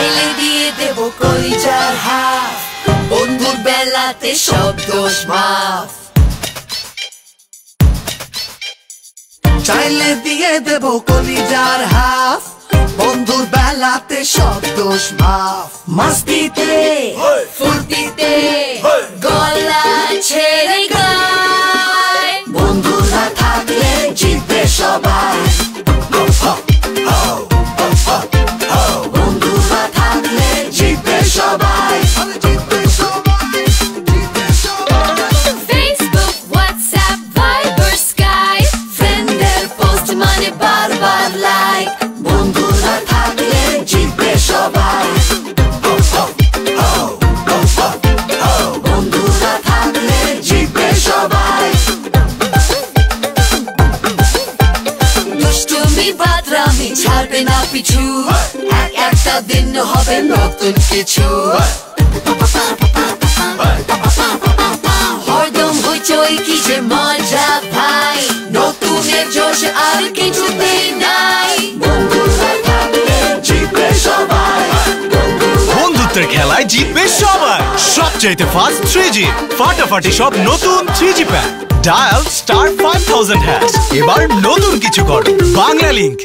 চাইলে দিয়ে দেব কলিজার হাফ, বন্ধুর বেলাতে সব দোষ মাফ। চাইলে দিয়ে দেব কলিজার হাফ, বন্ধুর বেলাতে সব দোষ মাফ। মাস্তিতে ফুর্তিতে গলা ছেড়ে গায়, বন্ধুরা থাকলে জিতবে সবাই। বন্ধুরা থাকলে জিতবে সবাই। Facebook, WhatsApp, Viber, Skype, ফ্রেন্ডের পোস্ট মানে বারবার লাইক, বন্ধুরা থাকলে জিতবে সবাই। বন্ধুরা থাকলে জিতবে সবাই। দুষ্টুমি বাদরামি ছাড়বে না পিছু, একটা দিন হবে নতুন কিছু। হরদম হইচই কি যে মজা ভাই, নতুনের জোশ আর কিছুতেই নাই। বন্ধুরা থাকলে জিতবে সবাই। বন্ধুত্বের খেলায় জিতবে সবাই। সবচাইতে ফাস্ট 3G, ফাটাফাটি সব নতুন 3G প্যাক। ডায়াল *5000#। এবার নতুন কিছু করো। বাংলা লিংক।